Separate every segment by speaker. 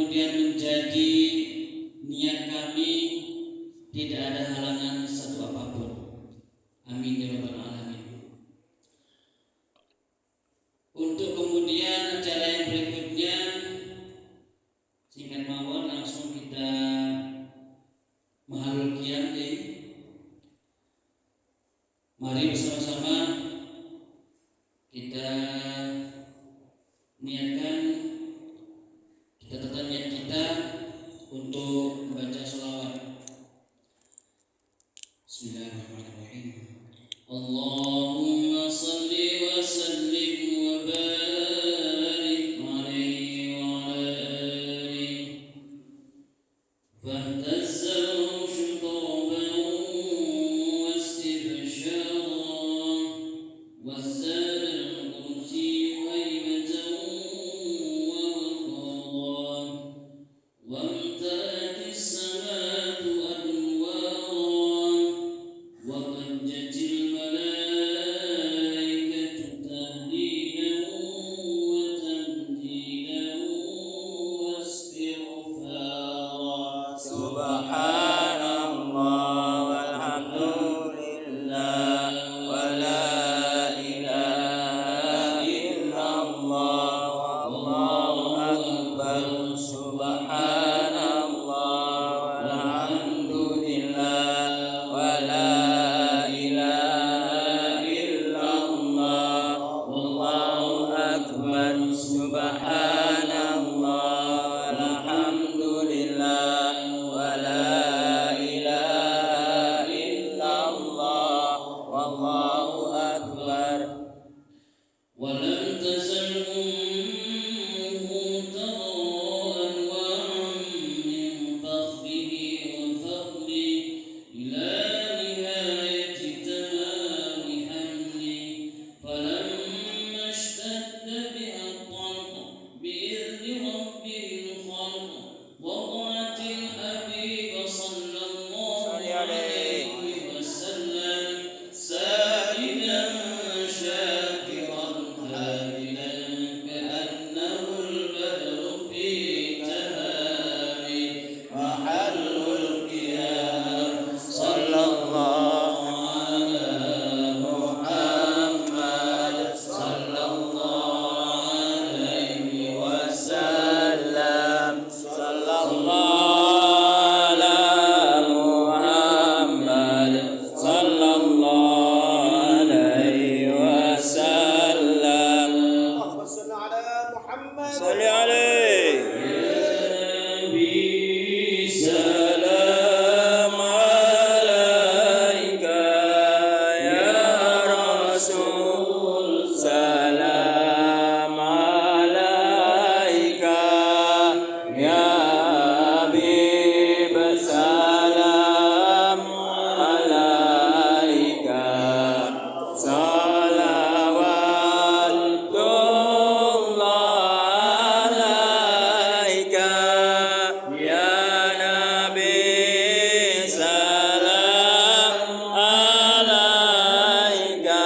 Speaker 1: kemudian menjadi niat kami, tidak ada halangan satu apapun. Amin ya rabbal alamin. Untuk kemudian acara yang berikutnya, singkat mawon langsung kita mahalul qiyam. Mari bersama-sama kita niatkan, kita tetap niat kita untuk membaca sholawat. Bismillahirrahmanirrahim. Allahumma salli wa sallim wa barik alaihi wa ala alihi fahtazzal syutuban wa istibsharan wa zada al-kursi haybatan wa waqaran wa amtalat as-samatu anwaran wa majjatil malaikatu tahlilan wa tamjidan wa istighfaran.
Speaker 2: Subhanallah walhamdulillah wa la ilaha illallah wallahu akbar. Subhanallah walhamdulillah wa la ilaha illallah wallahu akbar. Subhanallah walhamdulillah wa la ilaha illallah wallahu akbar.
Speaker 1: ولم تزل أمه ترى أنواعا من فخره وثقله إلى نهاية تمام حمله، فلما اشتد بها الطلق بإذن ربه الخلق وضعت الحبيب صلى الله عليه وسلم سائلا شاكرا هادلا كأنه البدر في تمامه محل القيام. صلى الله على محمد صلى الله عليه
Speaker 2: Wasallam sallallahu ala Muhammad sallallahu alaihi wasallam.
Speaker 3: اللهم صل على محمد
Speaker 2: Salli alaihi.
Speaker 1: Nabi
Speaker 2: Salam alaika ya Rasul. Salam alaika ya Habib. Salam alaika. Salawatullah alaika ya Nabi. Salam alaika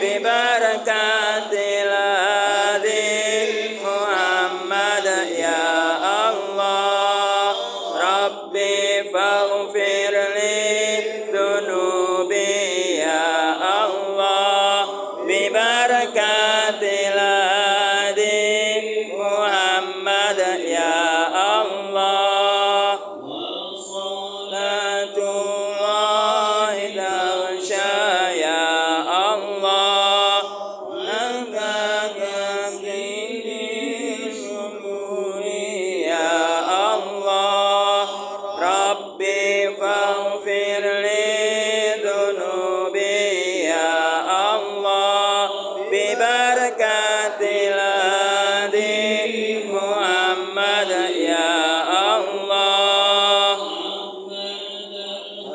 Speaker 2: Bibarakatil hadi Muhammad ya Allah. Rabbi faghfir li dunubi ya Allah. Bibarakatil hadi Muhammad ya Allah. Salatullahi taghsha ya Allah. Angkatkan diri syukuri ya Allah. Rabbi faghfir li dunubi ya Allah. Bibarakatil hadi Muhammad ya Allah.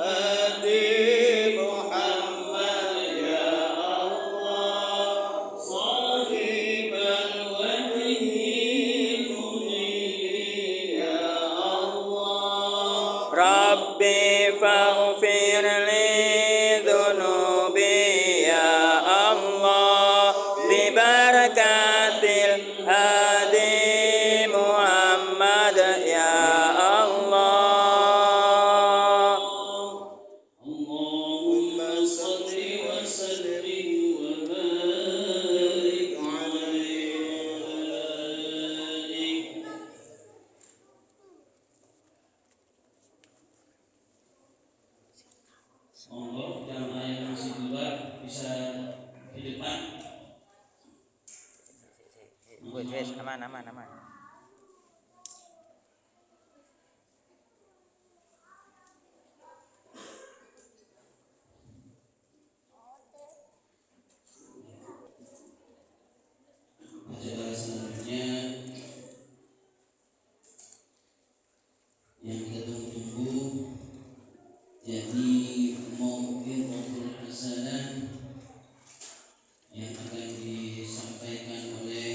Speaker 3: Hadi Muhammad ya Allah, sahibal wajhil munir ya Allah.
Speaker 2: Rabbi faghfir li dunubi ya Allah. Bibarakatil hadi Muhammad ya Allah.
Speaker 1: Allahumma salli wa sallim wa barik alaihi. Monggo jamaah yang masih di luar bisa di depan.
Speaker 2: Wes aman.
Speaker 1: Acara selanjutnya yang kita tunggu yakni mau'izatul hasanah yang akan disampaikan oleh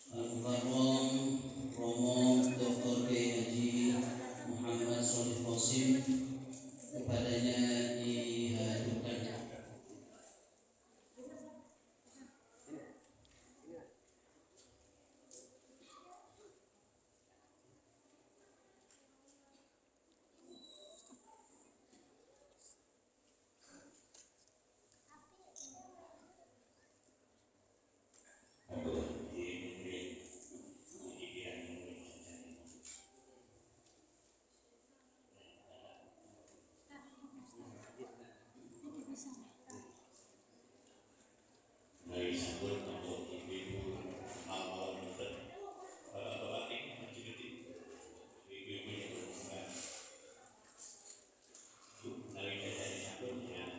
Speaker 1: Al-Mukarram Romo Dr. Haji Muhammad Shalih Qasim. Kepadanya dihaturkan.
Speaker 4: Mari sambut untuk ibu-ibu awal bapak-bapak ibu-ibu yang berhubungan. Mari kita disambut dengan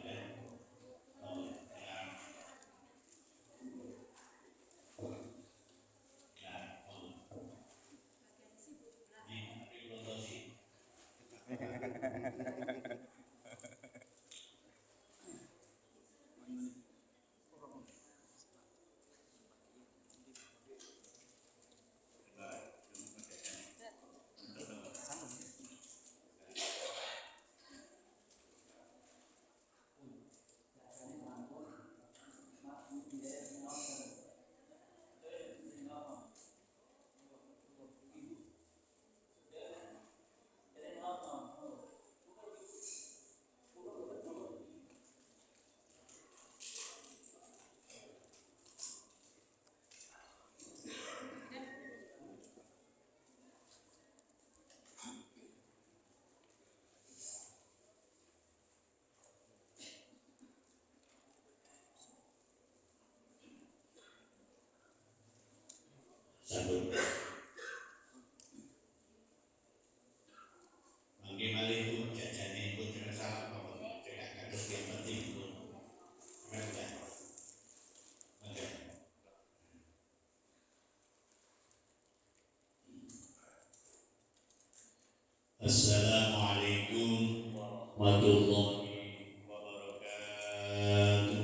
Speaker 4: sambut. Mangke malih Bu jajane pun terasa apa cekak kados yang penting pun. Mangke. Mangke. Assalamualaikum warahmatullahi wabarakatuh.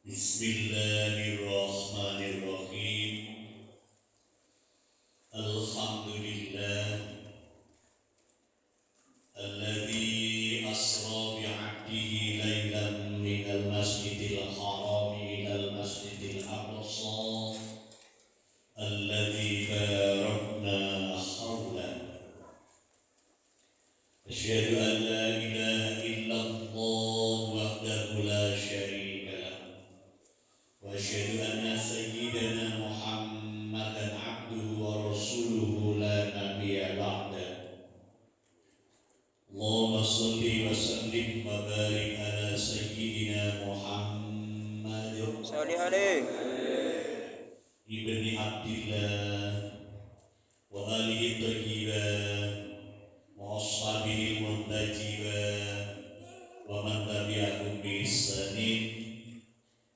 Speaker 4: Bismillahirrahmanirrahim. Alhamdulillah أشهد أن لا إله إلا الله وحده لا شريك له وأشهد أن سيدنا محمدا عبده ورسوله لا نبي بعده اللهم صل وسلم وبارك على سيدنا محمد
Speaker 2: صل عليه
Speaker 4: ابن عبد الله وآله الطيبين وأصحابه المنتجبين ومن تبعهم بإحسان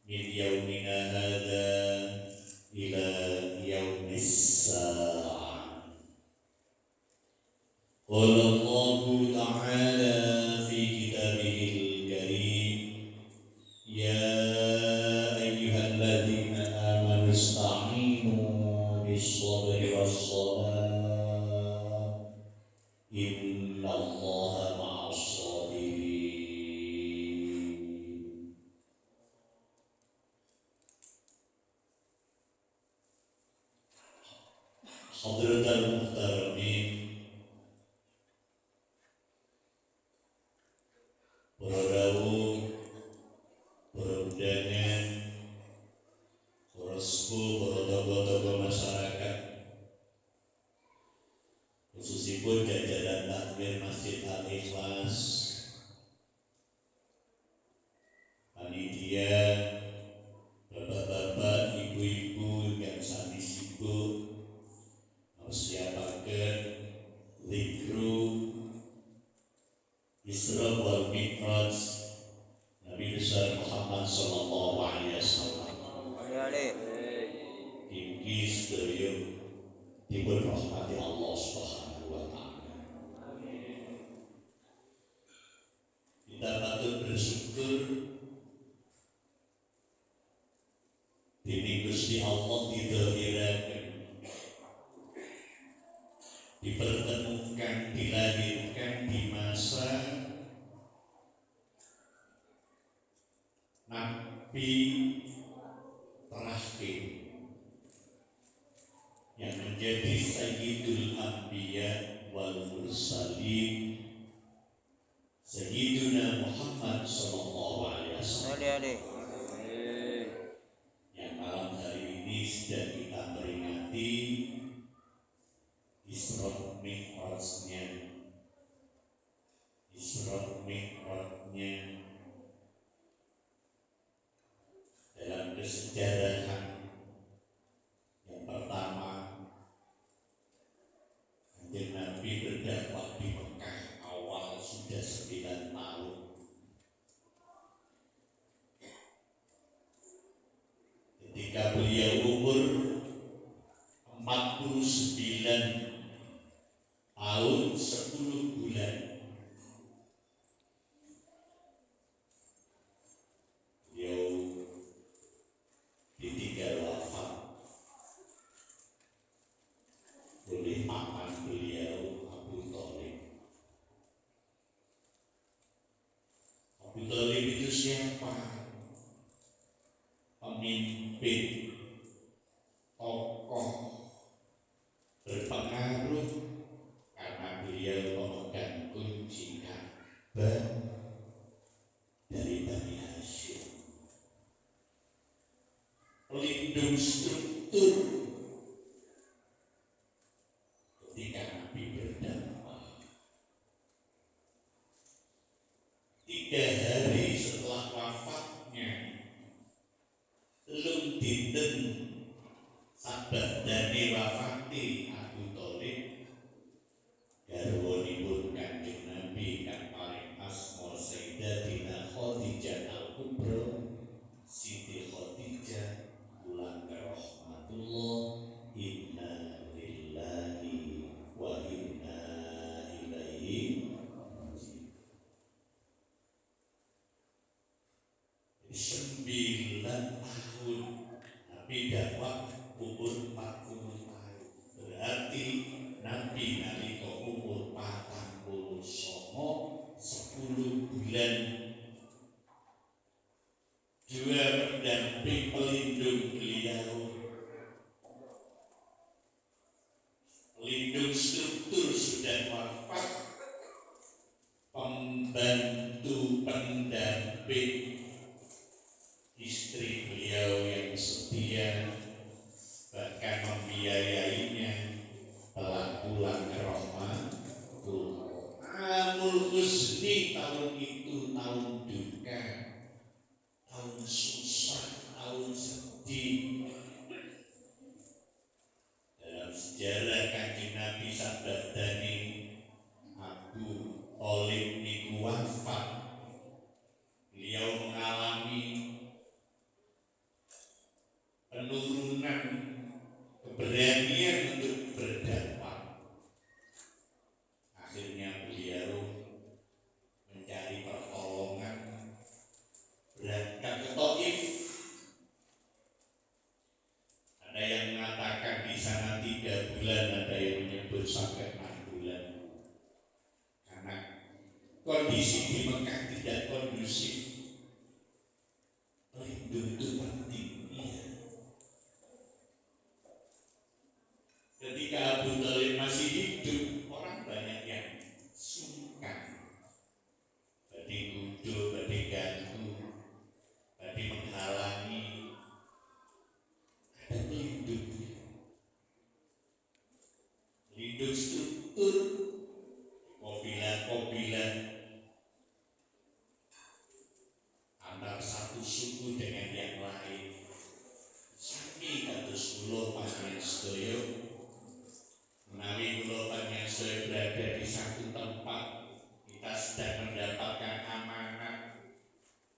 Speaker 4: من يومنا هذا إلى يوم الساعة. قال الله تعالى في كتابه الكريم يا أيها الذين آمنوا استعينوا بالصبر والصلاة إن الله مع الصابرين. حضرة المحترمين para rawuh, para undangan, para sepuh, para tokoh-tokoh masyarakat, khususipun jajaran takmir Masjid Al-Ikhlas, panitia, bapak-bapak, ibu-ibu yang sami sibuk mempersiapkan zikru Isra wal Mi'raj Nabi besar Muhammad sallallahu alaihi wasallam. Tinggi sedaya dipun rahmati Allah Subhanahu wa taala. Kita patut bersyukur dening Gusti Allah didhahiraken, dipertemukan, dilahirkan di masa Nabi terakhir yang menjadi Sayyidul Anbiya wal Mursalin Sayyiduna Muhammad sallallahu alaihi wasallam yang malam hari ini sedang kita peringati Isra Mi'rajnya. Isra Mi'rajnya dalam kesejarahan yang pertama Kanjeng Nabi berdakwah di Mekah awal sudah 9 tahun. Ketika beliau umur 49 tahun 10 bulan beliau ditinggal wafat oleh paman beliau Abu Thalib. Abu Thalib itu siapa? Pemimpin, tokoh berpengaruh karena beliau memegang kunci Ka'bah dari Bani Hashim. Pelindung struktur ketika Nabi berdakwah. 3 hari setelah wafatnya, belum dinten sabdane wafati Abu Thalib, garwanipun Kanjeng Nabi kang paling asma Sayyidatina Khadijah Al-Kubra, Siti Khadijah ulang rahmatullah, inna lillahi wa inna ilaihi raji'un. 9 tahun Nabi dakwah umur 40 tahun. Berarti Nabi nalika umur 49 10 bulan dua pendamping pelindung beliau, pelindung struktur sudah wafat, Khalid niku wafat. Beliau mengalami penurunan keberanian untuk berdakwah. Akhirnya beliau mencari pertolongan, berangkat ke Taif. Ada yang mengatakan di sana 3 bulan, ada yang menyebut sampai 6 bulan. Karena kondisi di Mekah tidak kondusif. Pelindung itu penting. Ketika Abu Thalib masih hidup, orang banyak yang sungkan, badai gudo, badai ganggu, badai menghalangi. Ada pelindung struktur, kobilan antar satu suku dengan yang lain. Sami kados kula panjenengan sedaya, menawi kula panjenengan sedaya berada di satu tempat, kita sedang mendapatkan amanat,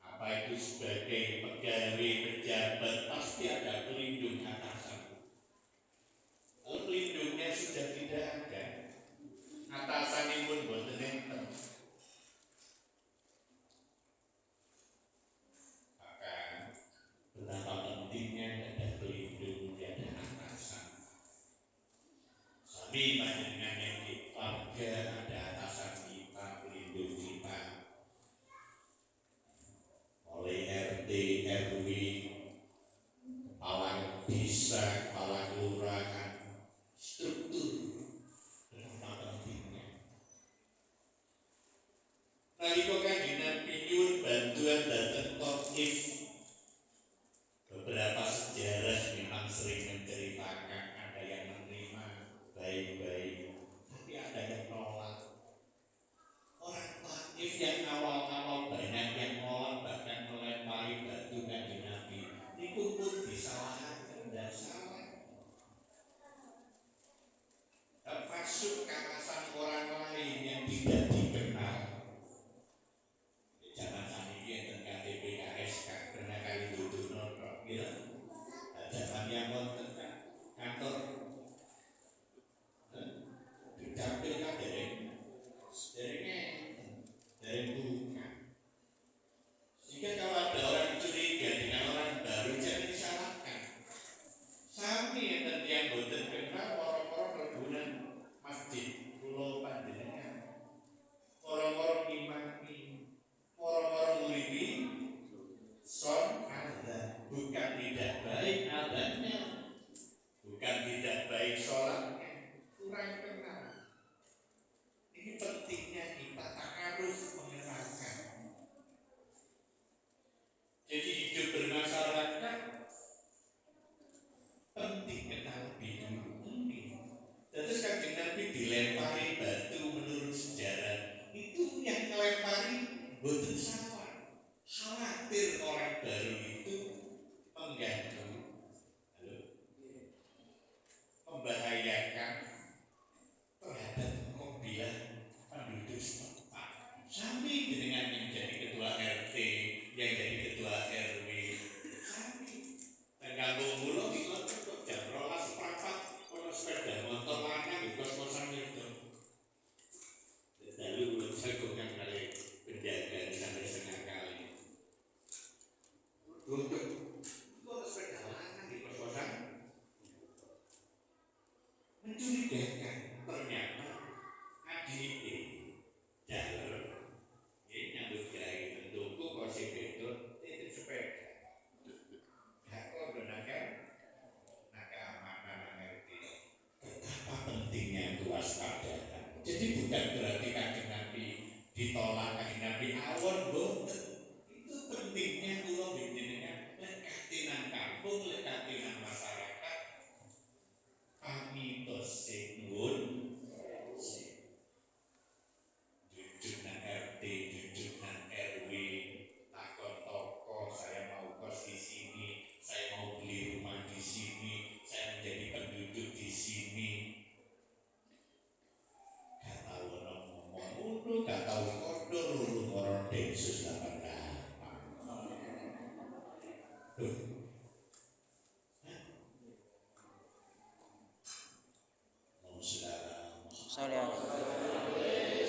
Speaker 4: apa itu sebagai pegawai pejabat, pasti ada pelindung atasan. Kalau pelindungnya sudah tidak ada, atasan pun boten enten. Maka betapa pentingnya ada pelindung, ada atasan. Sami panjenengan yang di keluarga ada atasan kita, pelindung kita. Oleh RT, RW, kepala desa, kepala kelurahan, struktur betapa pentingnya. Nalika Kanjeng Nabi nyuwun bantuan dhateng Taif, beberapa sejarah memang sering menceritakan ada yang menerima baik-baik, tapi ada yang menolak. Orang Taif yang awal-awal banyak yang menolak, bahkan melempari batu Kanjeng Nabi, itu pun disalahkan dan salah. Termasuk kawasan orang lain yang tidak dikenal. Zaman saniki enten KTP KSK pernah kali duduno kok gitu. Zaman yang wonten kantor dicampil kan dari bukan. Sehingga kalau ada orang curiga dengan orang baru jangan disalahkan. Sami enten yang boten kenal orang-orang rebunan masjid kula panjenengan. Orang-orang imami, orang-orang muridi, son ada, bukan tidak baik adanya, bukan tidak baik sholatnya, kurang kenal. Ini pentingnya kita ta'aruf, mengenalkan. Jadi hidup bermasyarakat penting kenal lebih dulu. Terus Kanjeng Nabi dilempari batu menurut sejarah, itu yang melempari boten salah. Khawatir orang baru itu mengganggu, membahayakan terhadap kabilah penduduk setempat. Sami dengan yang jadi ketua RT, yang jadi ketua RW, sami. Dan kampung kula iki kok jam 12.04 ono sepeda motor lanang di kos-kosan itu. Lalu belum sagukan kali penjaga sampai setengah kali. Untuk kok sepeda lanang di kos-kosan mencurigakan, ternyata adike jalur ini nyambut gawe tentuku kok sing bedot itu sepeda. Gak kok gunakan keamanan ngerti. Betapa pentingnya itu waspada. Jadi bukan berarti Kanjeng Nabi ditolak, Kanjeng Nabi awon boten. Itu pentingnya kula njenengan lekati nang kampung, lekati nang masyarakat. Pamitos sing nuwun jujur nang RT, jujur nang RW, takon toko, saya mau kos di sini, saya mau beli rumah di sini, saya menjadi penduduk di sini. Gak tahu ngomong Kudu gak tahu kondo loro karo Densus 88. Duh. Saudara,
Speaker 2: Saleh.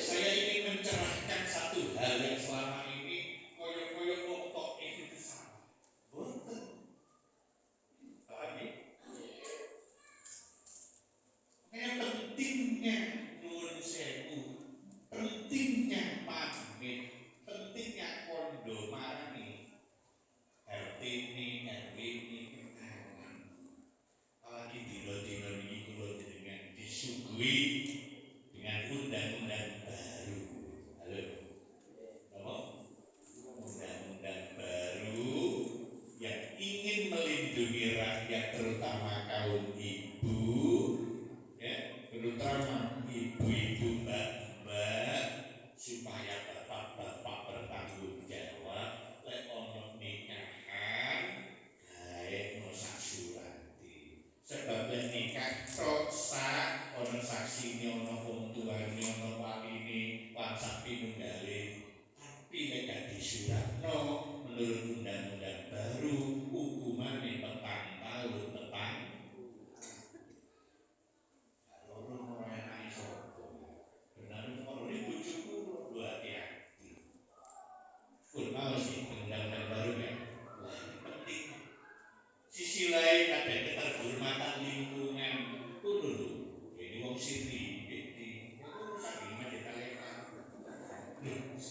Speaker 4: saya ingin mencerahkan satu hal yang selama ini koyo-koyo kok itu salah. Boten. Paham ya? Kayak pentingnya nuwun sewu, pentingnya pamit, pentingnya kondo marani RT ini, RW ini kenalan. Apalagi dino-dino ini kula dengan disuguhi dengan undang-undang baru. Halo, apa? Undang-undang baru yang ingin melindungi rakyat, terutama kaum ibu, ya, terutama ibu-ibu, mbak-mbak, supaya bapak-bapak bertanggung jawab. Lek ono nikahan, gawe no saksuranti. Sebab lek nikah tok sak ono saksine, ono wong tuane, ono waline, lan sak pinunggale. Tapi lek gak disuratno menurut undang-undang baru, hukumannya petang tahun petang. Kalau orang enak sopo, benar kalau dibujuku dua hati-hati. Pun mau sih undang-undang baru ya, wah ini penting. Sisi lain ada keterhormatan lingkungan. Tuh dulu, ini wong sini, ini urusan ini mah kita lepas.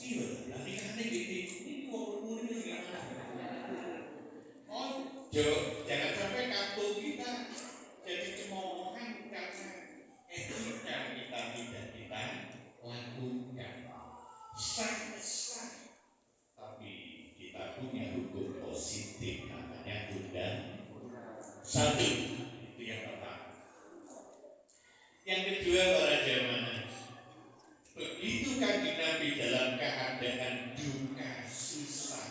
Speaker 4: Iya, nanti kan ini wong ini juga. Oh, jangan sampai kampung kita jadi cemoohan karena etika kita tidak kita lakukan. Sah, tapi kita punya hukum positif namanya undang. Satu, itu yang pertama. Yang kedua, para jamaah, begitu Kanjeng Nabi dalam keadaan duka susah,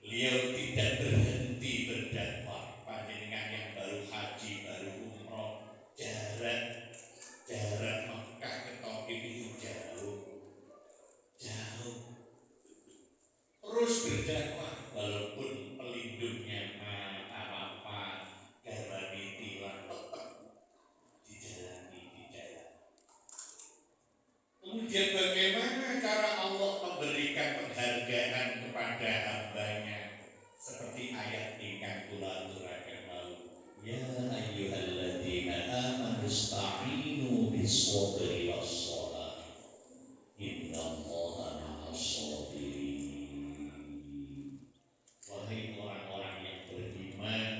Speaker 4: beliau tidak berhenti berdakwah. Panjenengan yang baru haji, baru umroh, jarak Mekah ke Taif itu jauh. Terus berdakwah walaupun pelindungnya apa garwani tilang tetap dijalani. Kemudian bagaimana cara Allah memberikan penghargaan kepada hambanya, seperti ayat ingkang kula aturaken mau, ya ayyuhalladzina amanu ista'inu bis-sabri was-shalah innallaha ma'as-sabirin. Wahai orang-orang yang beriman,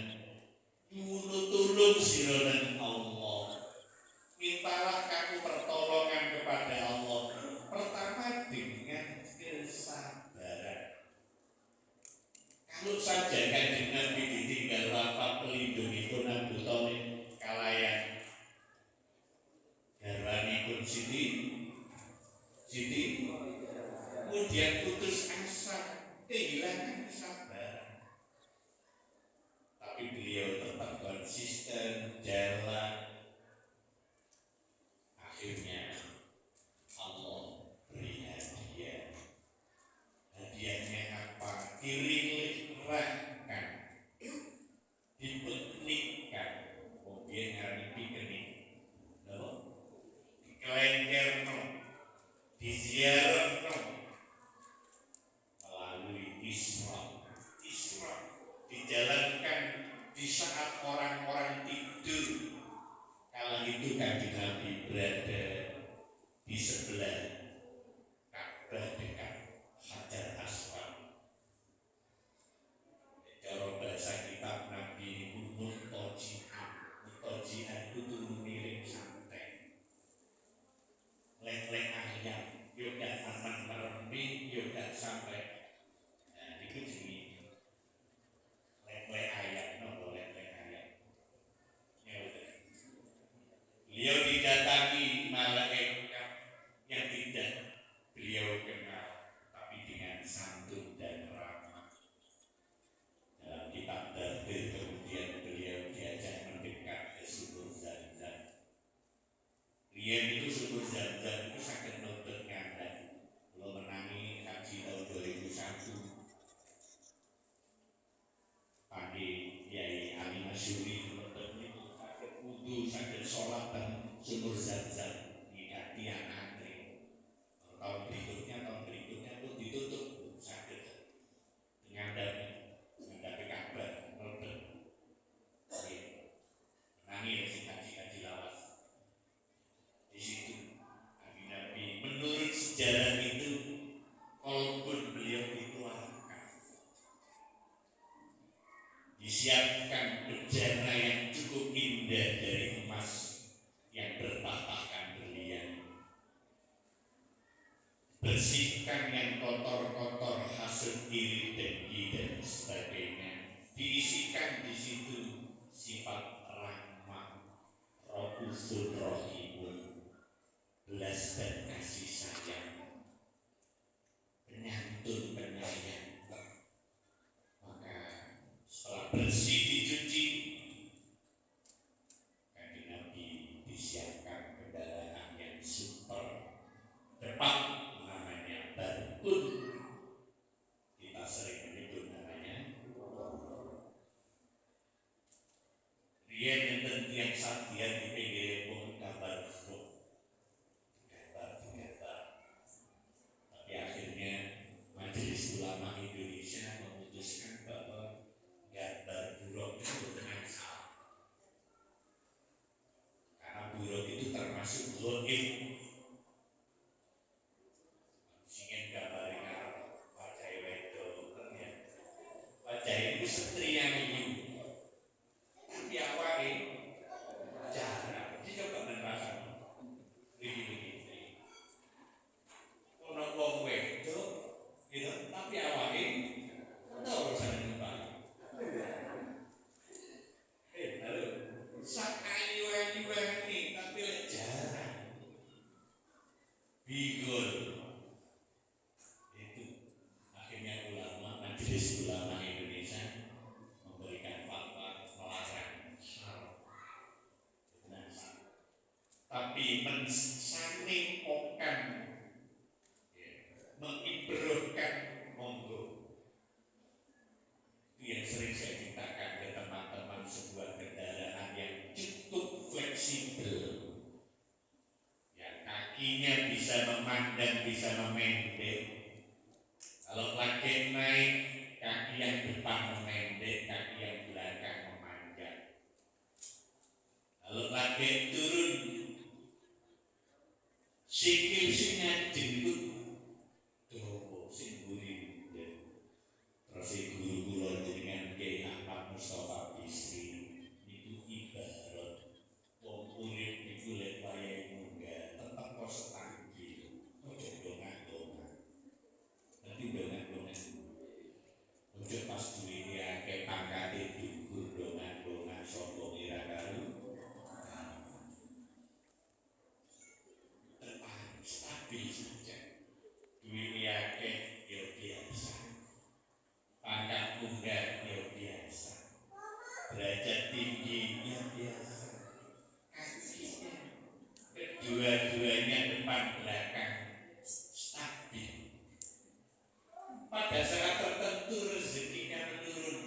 Speaker 4: tulung sironan Allah, mintalah kamu pertolongan kepada Allah. Pertama dengan kesabaran. Kalau saja Kanjeng Nabi ditinggal wafat pelindungipun Abu Thalib kalayan garwanipun Siti, kemudian putus asa, kehilangan kesabaran. Tapi beliau tetap konsisten jalan. Akhirnya Allah beri hadiah. Hadiahnya apa? Dirilihkan, dipiknikkan, kemudian hari piknik, dikelengkerno, diziarahno, melalui Isra dijalankan di saat orang-orang tidur. Kala itu Kanjeng Nabi berada di sebelah Ka'bah dekat Hajar Aswad. Cara bahasa kitab Nabi itu mutajian itu turun miring santai. Lek-lek ayam, yo gak sumur Zam-Zam itu saged nuntut ngandhap. Kula menangi haji tahun 2001. Pagi Kiai Ali Masyuri nuntut niku saged wudu, saged sholat dan sumur Zam-Zam ngikati antri. Tahun berikutnya pun ditutup saged ngandhapi Ka'bah nuntut. Menangi sing kaji lawas. Di situ Nabi menurut sejarah itu walaupun beliau dikeluarkan, disiapkan bejana yang cukup indah dari emas yang bertahtakan berlian, bersihkan yang kotor-kotor hasut iri dengki dan sebagainya, diisikan di situ sifat Raufur Rahimun, belas dan kasih sayang, penyantun penyayang. Maka setelah bersih dicuci, Kanjeng Nabi disiapkan kendaraan yang super cepat, namanya Barkun. Kita sering menyebut namanya dia yang tiang satian di pinggir pun gambar tapi akhirnya Majelis Ulama Indonesia memutuskan bahwa gambar buruk itu dengan salah, karena buruk itu termasuk goib. Singin gambarnya wajah wedok, wajah itu setria ini. Tapi awalnya jarang, dicoba menerangkan begini. Ono wong wedok, gitu. Tapi awalnya tahu urusan dengan Pak. Halo, sak ayu ini, tapi jarang. Bigol. Itu akhirnya Majelis Ulama Indonesia memberikan fatwa melarang tapi mensaningkan, mengibrohkan monggo. Itu yang sering saya ceritakan ke teman-teman, sebuah kendaraan yang cukup fleksibel, yang kakinya bisa memandang, bisa memendek. Kalau lagi naik, kaki yang depan memendek, kaki yang belakang memanjang. Kalau lagi turun, sikil singa jenggut, dobo sing gurih. Terus guru kula dengan Kiai Ahmad Mustafa Bisri itu ibarat wong urip niku lek wayahe munggah tetep kok setangkil. Ojo donga-donga. Nanti donga-donga. Ojo pas duwe akeh pangkate dhuwur donga-donga sapa ira karo. Stabil saja. Duwe akeh ya biasa. Pangkat munggah ya biasa. Derajat tinggi ya biasa. Kasihnya kedua-duanya depan belakang stabil. Pada saat tertentu rezekinya menurun,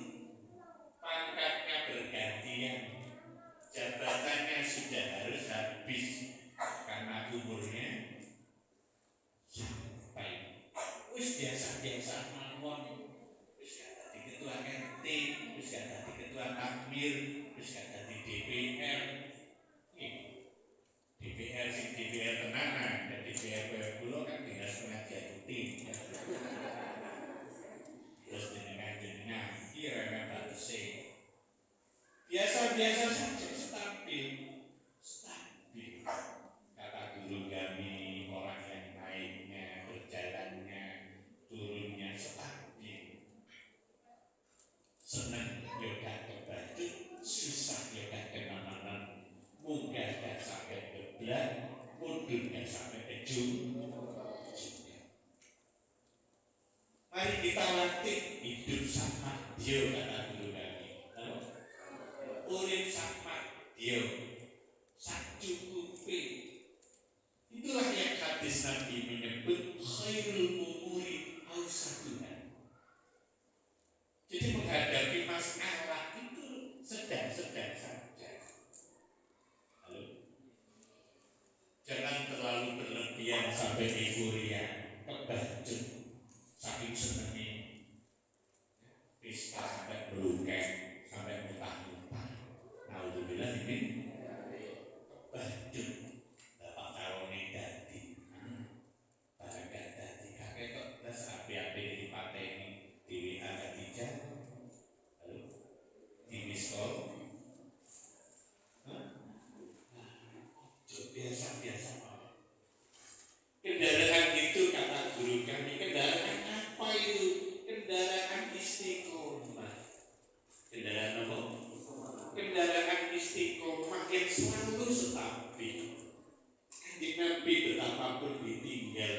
Speaker 4: pangkatnya bergantian, jabatannya sudah harus habis karena umurnya sampai. Wis biasa-biasa mawon. Wis gak dadi ketua RT, wis gak dadi ketua takmir, wis gak dadi DPR. DPR sing DPR tenanan, dan DPR koyo kula kan dinas pengajian rutin. Terus jenengan kira batese. Biasa-biasa saja, stabil. Kata guru kami, orang yang naiknya, berjalannya, turunnya stabil. Senang yoga kebacut, susah yoga kenamanan, munggah gak sampai kebelah, mundur gak sampai ujung. Mari kita latih hidup sama dia, kata guru kami. Urip sama dia, sacukupi. hadis Nabi menyebut khairul umuri awsatuha. Jadi menghadapi masalah itu sedang-sedang saja. Halo? Jangan terlalu berlebihan sampai euforia, kebajut, saking senangnya. Pesta sampai berungkeng, sampai muntah-muntah. Alhamdulillah ini kebajut. Bapak calon ini dadi, barang gak dadi. Kakek kok tes api-api di partai ini di WA Khadijah, lalu di miskol, biasa-biasa. Kendaraan itu kata guru kami, kendaraan apa itu? Kendaraan istiqomah. Kendaraan apa? Kendaraan istiqomah yang selalu stabil. Kanjeng Nabi betapapun ditinggal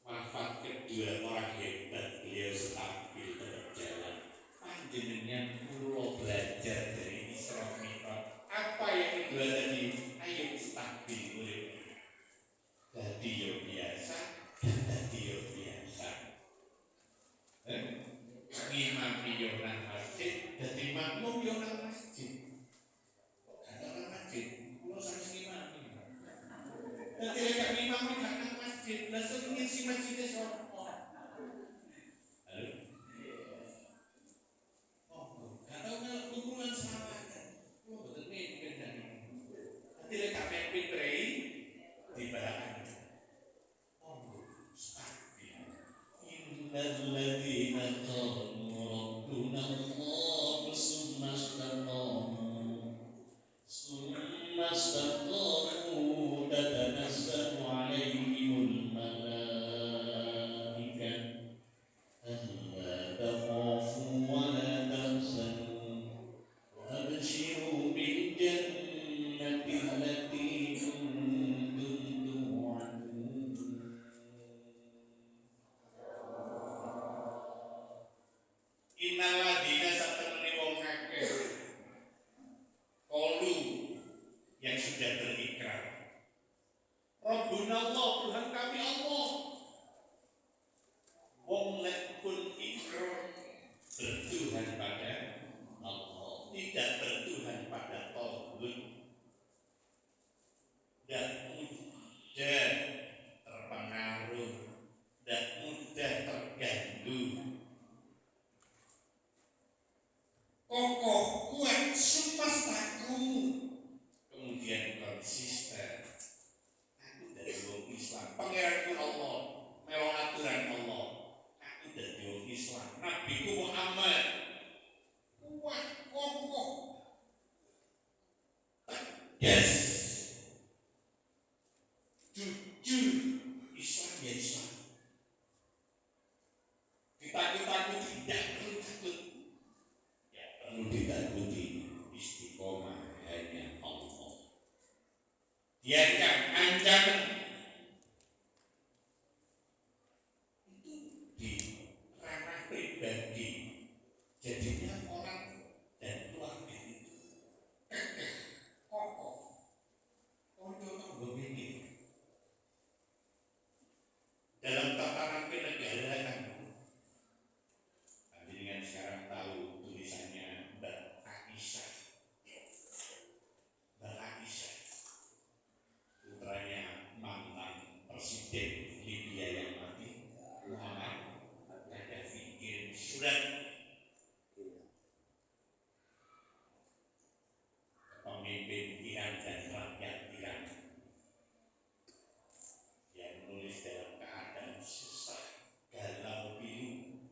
Speaker 4: wafat kedua orang hebat, beliau stabil berjalan. Panjenengan kula belajar dari Isra Mi'raj. Apa yang kedua tadi? Ayo stabil urip. Dadi yo biasa, dadi yo biasa. Imam yo nang masjid, dadi makmum yo nang masjid. Kata nang masjid, kulo sanes imam. Dadi lek imam gak nang masjid, lha sing ngisi masjid sapa? Halo. Oh, gak tau kalau kumpulan selawatan. Kulo boten mikir dadi. Dadi lek kabeh pitrei dibarakan. الذين قالوا ربنا الله ثم استقاموا تتنزل عليهم الملائكة ألا تخافوا ولا تحزنوا وأبشروا بالجنة التي كنتم توعدون. Innaladina satemene wong akeh qalu yang sudah berikrar Rabbuna Allah, Tuhan kami Allah. Wong lek pun ikrar bertuhan pada Allah, tidak bertuhan pada Taghut, dan mudah terpengaruh, dan mudah terganggu. Kokoh, kuat, sumpah takumu, kemudian konsisten. Aku dari wong Islam, pangeranku Allah, mewah aturan Allah. Aku dari wong Islam, Nabiku Muhammad, kuat, kokoh, tegas, jujur, Islam ya Islam. Ditakut-takuti, tidak perlu takut. Perlu ditakuti, istiqomah hanya Allah. Biarkan ancaman itu di ranah pribadi, jadinya orang dan keluarga itu kokoh. Contoh begini, dalam tataran kenegaraan, dengan sekarang tahu tulisannya Mbak Aisyah, putranya mantan presiden Libya yang mati Muhammad Gaddafi, kirim surat pemimpin Iran dan rakyat Iran. Yang menulis dalam keadaan susah, galau, pilu,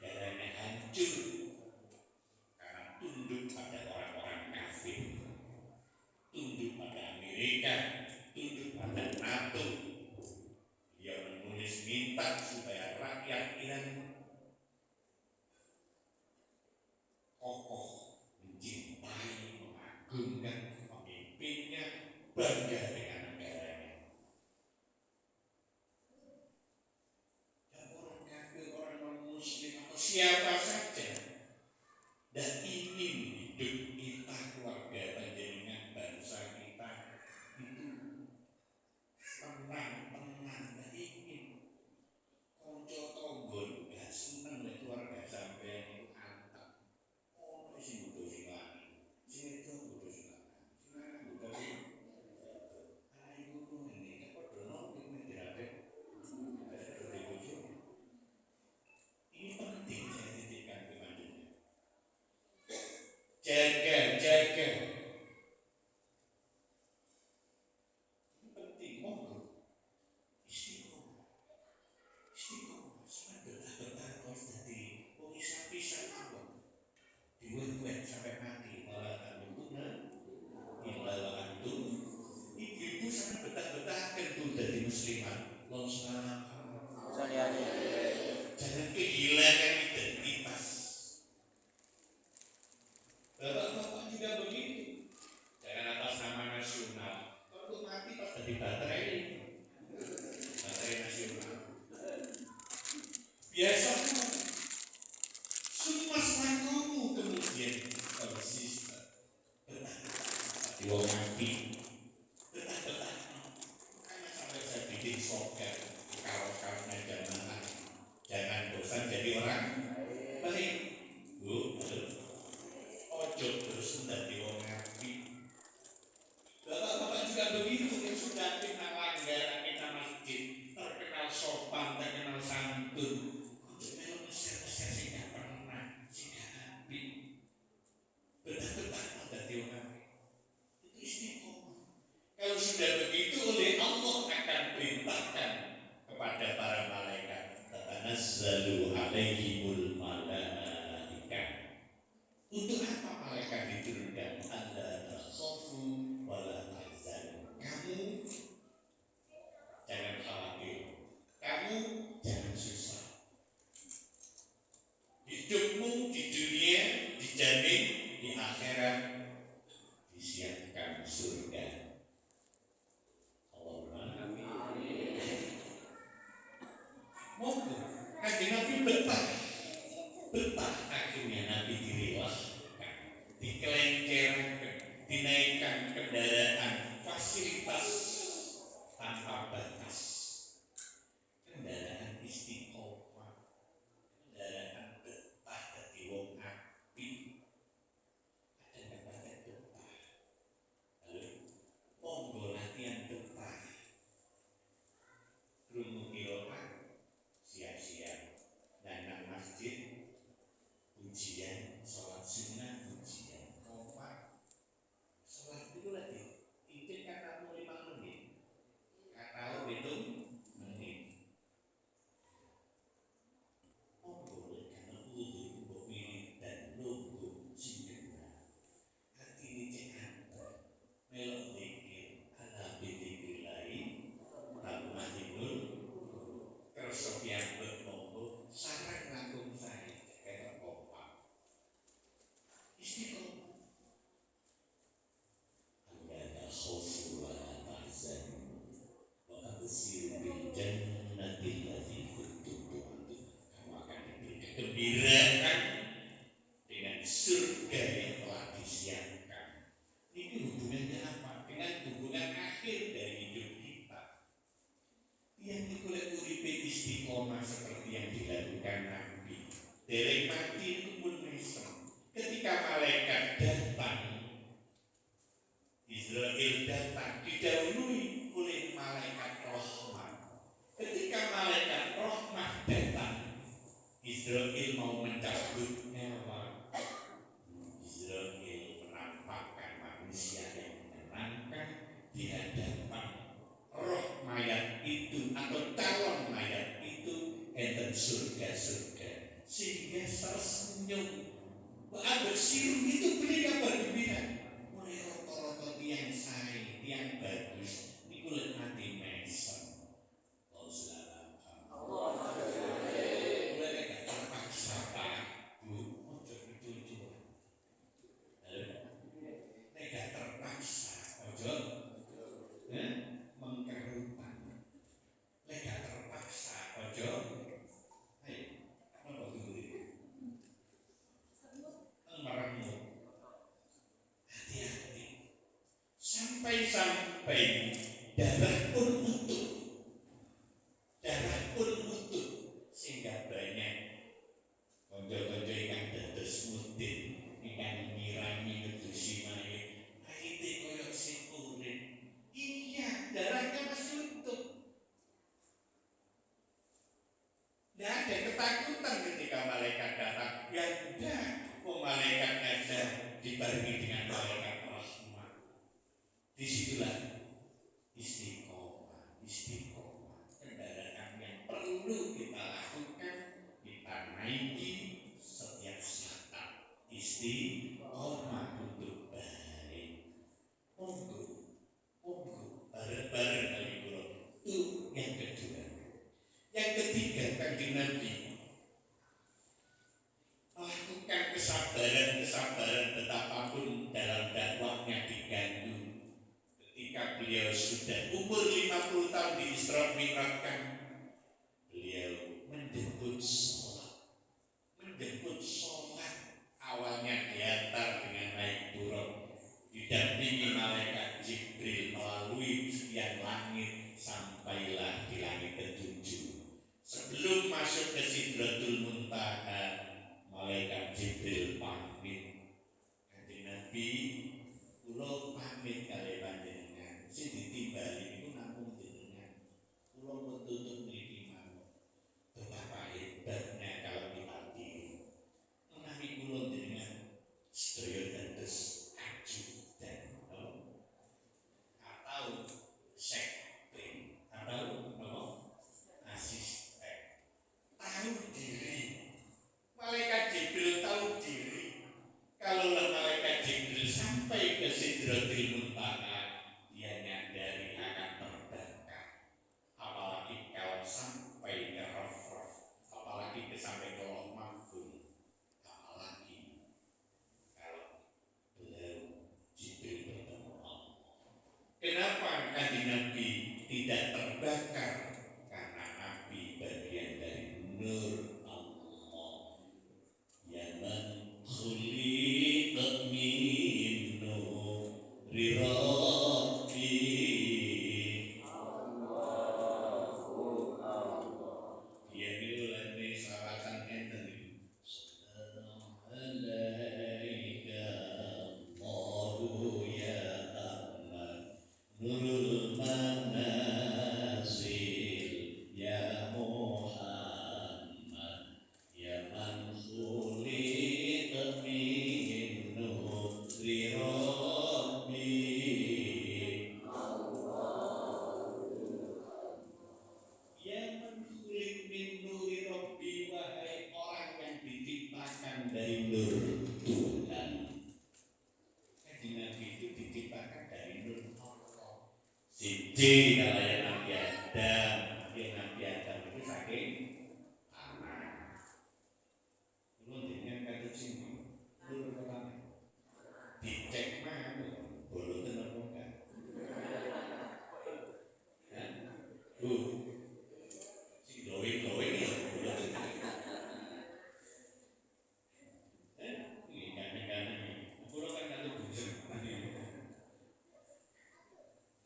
Speaker 4: negaranya hancur karena tunduk pada orang-orang kafir, tunduk pada Amerika, tunduk pada NATO, slogan kaos-kaosnya zaman now. Jangan bosan jadi orang baik. Bu, ojo terus menjadi orang ngapi. Bapak-bapak juga begitu yang sudah kenal langgaran kita masjid, terkenal sopan, terkenal santun. Untuk melu mesir-mesir sih gak pernah, sih gak ngapi. Betah-betah menjadi orang itu istiqomah. Kalau sudah begitu oleh Allah akan perintahkan kepada para malaikat, tatanazzalu alaihimul malaika. Untuk apa malaikat diturunkan? Alla takhafu wa la tahzanu. Kamu jangan khawatir, kamu jangan susah. Hidupmu di dunia dijamin, di akhirat disiapkan surga. Monggo, kanjeng Nabi betah akhirnya Nabi direlahkan, dikelengkerkan, dinaikkan kendaraan fasilitas tanpa batas, kendaraan istiqomah, kendaraan betah dadi wong apik. Ada kata betah. Lalu monggo latihan betah. Krungu kiroan siap-siap danang masjid, ujian, sholat sunnah, ujian kompak. Sholat itu lagi, itu kata 5 menit, kata hitung menit. Monggo karena udah mbok pilih dan nunggu singkena. Hati ini cek antar, melok dikir, ala bidikir lain, tak mahibul. Kerso piambet monggo sarang langkung saya kayak kompak istiqomah. Anda khawfu wa la tahzanu wa abshiru bil jannati allati kuntum tu'adun. Kamu akan diberi kegembiraan dengan surga yang telah disiapkan. Ini hubungannya apa? Dengan hubungan akhir dari hidup kita. Yang dikulit uripe istiqomah seperti yang dilakukan Nabi. Derek mati pun mesem. Ketika malaikat datang, Israel datang didahului oleh malaikat rahmat. Ketika malaikat rahmat datang, Israel mau mencabut nyawa. Israel menampakkan manusia yang menyenangkan di hadapan roh mayat itu atau calon mayat itu enten surga-surga sehingga tersenyum. Abad siru itu beli kabar gembira. Mulai roto-roto tiang sae, tiang bagus, ini kulit mati mesem. Mulai gak terpaksa Pak Bu, ojo itu-itu. Gak terpaksa, ojo mengkerutan. Lega terpaksa ojo ayo apa dulu meremuk. Hati-hati sampai darah pun utuh sehingga banyak konco-konco ikan dados mutin ikan ngirangi ngedusi mayit mayite koyok sing urip. Iya, darahnya masih utuh. Tidak ada ketakutan ketika malaikat datang. Ya udah, malaikat ada dibarengi dengan malaikat rahmat. Disitulah istiqomah. Kendaraan yang perlu kita lakukan, kita naiki setiap saat. Istiqomah untuk baik. Monggo bareng-bareng kali kula. Itu yang kedua. Yang ketiga, kanjeng Nabi melakukan kesabaran betapapun dalam dakwahnya diganggu. Ketika beliau sudah umur 50 tahun di Isra Mi'rajkan, beliau menjemput sholat. Awalnya diantar dengan naik buruk, didampingi malaikat Jibril melalui sekian langit sampailah di langit ketujuh. Sebelum masuk ke Sidratul Muntaha, malaikat Jibril pamit. Kanjeng Nabi, kula pamit kali panjenengan. Sing ditimbali niku namung jenengan. Kula pun tutup mriki mawon. Betapa hebatnya kalau kita tiru. Menawi kula jenengan sedaya dados ajudan atau sekretari atau apa? Asisten. Tahu diri. Malaikat Jibril tahu diri. Kalau malaikat Jibril sampai ke Sidratul Muntaha, dia nyadari akan terbakar. Apalagi kalau sampai ke Raf-Raf, apalagi sampai ke Lauh Mahfuz, apalagi kalau beliau Jibril bertemu Allah. Kenapa Kanjeng Nabi tidak terbakar? Karena Nabi bagian dari nur Allah. Ya man khuliqat min nuri Rabbi. Ya bilani salatan enten. Sallallahu alaika Allahu ya Ahmad nurul manazil ya Muhammad ya man khuliqat min nuri Rabbi. Ya man khuliq min nuri Rabbi, wahai orang yang diciptakan dari nur Tuhan. Kanjeng Nabi itu diciptakan dari nur Allah. Siji kalau yang Nabi Adam, Nabi Adam itu saking tanah. Belum dengan kata sini, nur pertama. Dicek mana? Boleh tenang bukan? Si glowing ya, boleh tenang. Ini kanan-kanan ini. Boleh kan kata bujur.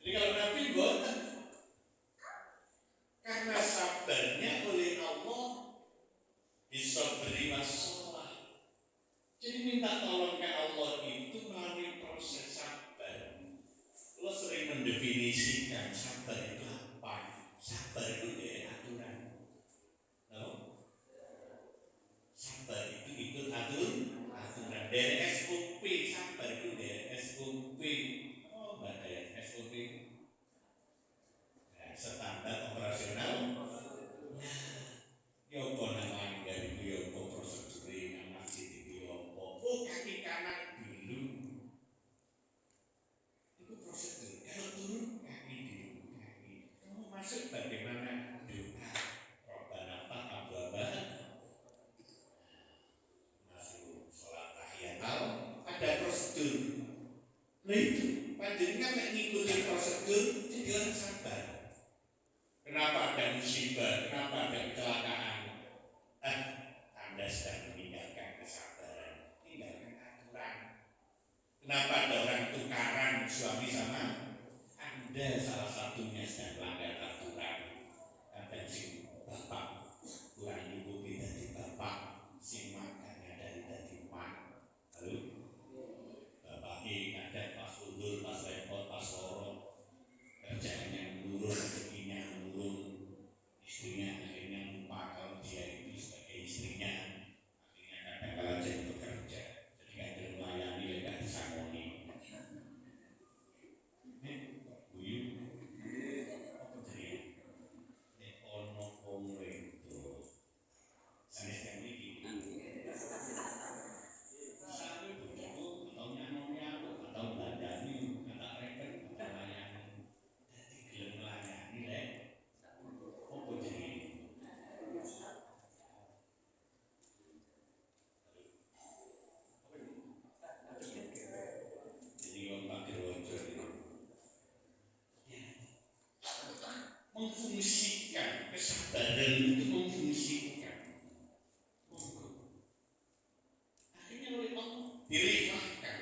Speaker 4: Jadi kalau Nabi boten, karena sabarnya oleh Allah bisa beri masalah. Jadi minta tolong ke Allah itu melalui proses sabar. Lo sering mendefinisikan sabar itu apa? Sabar itu dari aturan. Tahu? Sabar itu ikut aturan. Dari SOP, sabar itu dari SOP. Oh, nggak ada SOP. Nah, standar operasional. Yopo nama dari yopo prosedur yang masih di yopo. Oh, kaki kanan dulu. Itu prosedur. Kalau turun kaki dulu, kaki. Kamu masuk bagaimana? Doa. Robbana taqabbal. Masuk sholat tahiyatul. Ada prosedur. Nah itu panjenengan nek ngikutin prosedur jadi orang sabar. Kenapa ada musibah? Kenapa ada kecelakaan? Anda sedang meninggalkan kesabaran, tinggalkan aturan. Kenapa ada orang tukaran suami sama? Anda salah satunya sedang melanggar aturan. Ada si bapak kurang nyukupi dari bapak, si makannya dari mak. Lalu bapak ini ada pas undur, pas repot, pas lorong, kerjaannya menurun, rezekinya menurun, istrinya akhirnya lupa kalau dia itu sebagai istrinya, akhirnya kadang-kadang jadi bekerja, jadi ada melayani lekat disangoni. Buyut, apa jadi? Ono itu, sanes yang ini. Sampai bujuku atau nyanonya atau bandani, kata mereka atau melayani. Jadi gelem melayani lek. Apa jadi? Jadi orang pakai rojo itu memfungsikan kesabaran itu memfungsikan. Akhirnya oleh Allah dirifahkan,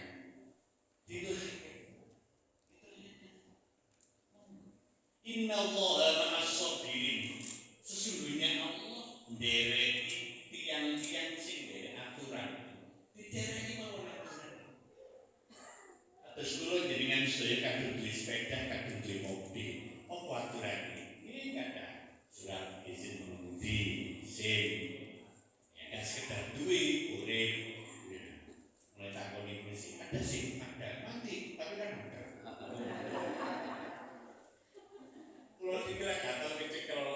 Speaker 4: dilahirkan. Innallaha ma'as-sabirin. Sesungguhnya Allah ndereki tiang-tiang sing nderek aturan. Ditereki mawon aturan. Atus kula jenengan sedaya kadung duwe sepeda, kadung duwe mobil. Apa aturane? Ini kada surat izin mengemudi, izin. Ya sekedar duwe urip. Mulai takoni polisi, ada sih, ada mati, tapi kan ada. Kalau dikira kata kecekel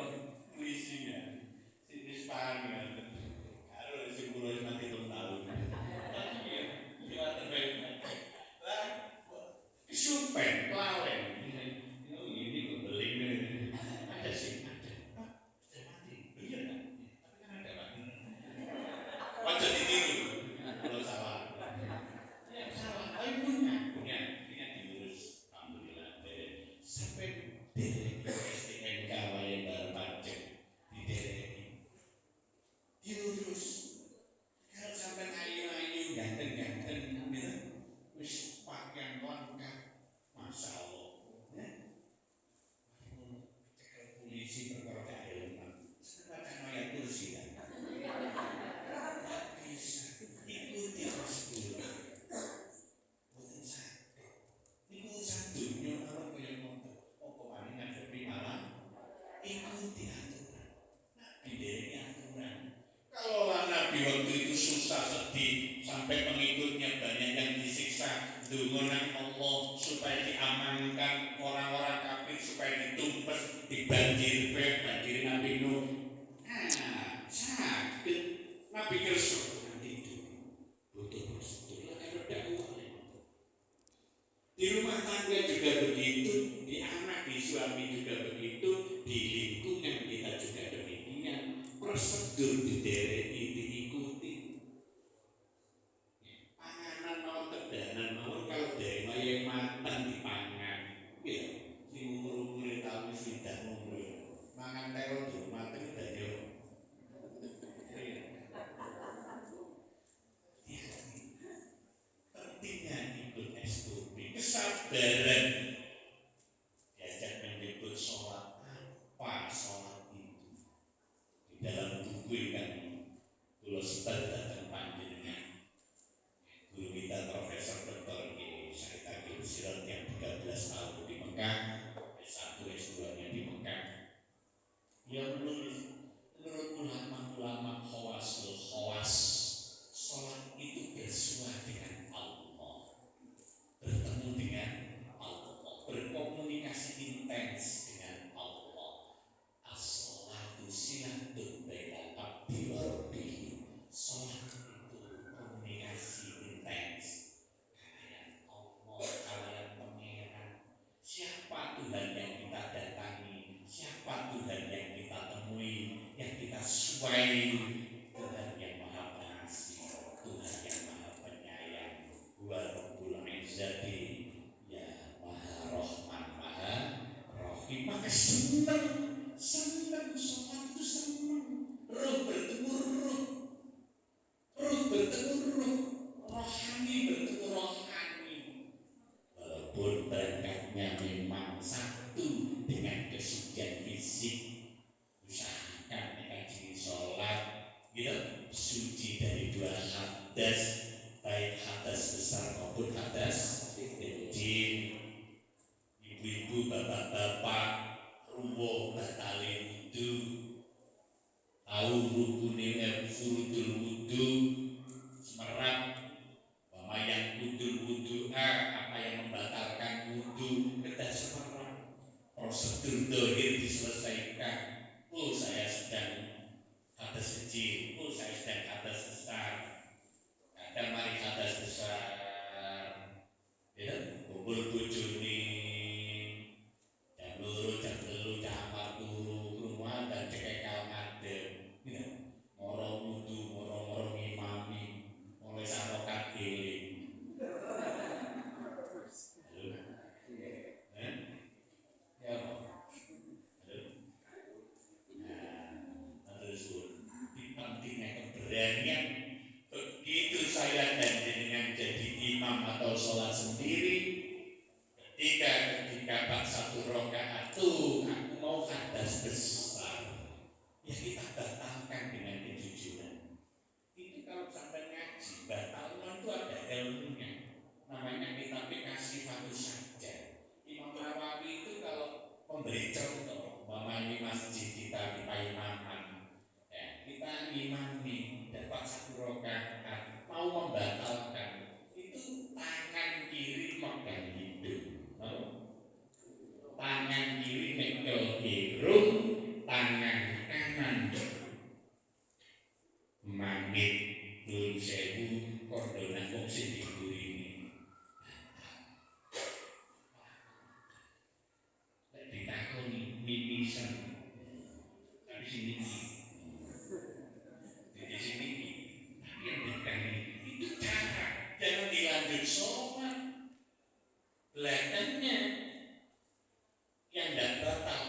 Speaker 4: polisinya, si Nispan kan, harus si Pulau mati 2 tahun. Iya, gila terbaik. Lah, kesupen, kelalen. Ini kebeling ada sih, ada. Pak, sudah mati, iya kan? Tapi kan ada Pak. Wajah ditiru, kalau salah. Ya salah, tapi punya diurus, alhamdulillah. Sampai STNK yang baru pajak diurus. Kalau sampai ayu-ayu ganteng-ganteng, wis pakaian lengkap, masya Allah. Cekel polisi perkara keilmuan, sekarang ayat kursi kan. Bisa ikuti prosedur. Bukan sakit. Ini urusan dunia orang kaya ngotot. Apa paling ngadepi malam? Ikuti aturan. Nabi dereki aturan. Kalau Nabi waktu itu susah sedih sampai pengikutnya banyak yang disiksa, dungonan Allah supaya diamankan orang-orang kafir supaya ditumpes, dibanjir banjir Nabi Nuh. Sakit. Nabi Kristus nanti itu butuh prosedur. Kalau dakwah di rumah tangga juga begitu, di anak, di suami juga begitu, di lingkungan kita juga demikian. Prosedur didereki, diikuti. Panganan mau tedanan mau kalau dari yang matang dipangan, ya, si umur tahun sudah umur, mangan teror di matang dan yo. Pentingnya ikut SOP, kesabaran. Diajak menyebut sholat, apa sholat itu? Di dalam buku kan, kalau sebar datang panjenengan, guru kita Profesor Dr. Syahid Agil Sirat yang 13 tahun di Mekah, S1 S2-nya di Mekah. Yang menurut ulama khawasul khawas, sholat itu bersuara dengan Allah, bertemu dengan Allah, berkomunikasi intens dengan Allah. As-sholatu silatun bainal abdi wa rabbih. Sholat itu komunikasi intens kalian Allah, kalian Pangeran. Siapa Tuhan yang kita datangi? Siapa Tuhan yang kita temui? Yang kita suai? Tuhan yang Maha Pengasih, Tuhan yang Maha Penyayang. Wa Rabbul Izzati, ya Maha Rahman, Maha Rahim. Maka senang sholat itu senang. Roh bertemu roh, roh bertemu roh, rohani bertemu rohani. Walaupun berangkatnya memang satu dengan kesucian fisik, usahakan kaji sholat gitu, suci dari 2 hadas, baik hadas besar maupun hadas kecil. Ibu-ibu, bapak-bapak, ruwo batale wudu, tahu rukune furudul wudu, semerat bahwa yang wudu apa yang membatalkan wudu, kita semerat. Prosedur dohir diselesaikan. Oh, saya sedang hadas kecil, oh saya sedang hadas besar. Kadang mari hadas besar, ya, kumpul bojone, jam 2, jam 3, jam 4 turu, rumah dan cekekal ngadem, ya, moro wudu, moro ngimami, mulai sarokat eling. Ya, pentingnya keberanian. Begitu saya dan jenengan jadi imam atau sholat sendiri, ini masjid kita imaman, ya, kita imami dapat 1 rakaat mau membatalkan itu tangan kiri megang hidung, tangan kiri megang hidung, tangan kanan manit belum sewu kondonan kok sing digurimi. Lek ditakoni mimisan tapi sini di sini tapi yang berkali itu cara jangan dilanjut sholat belakannya yang tidak batal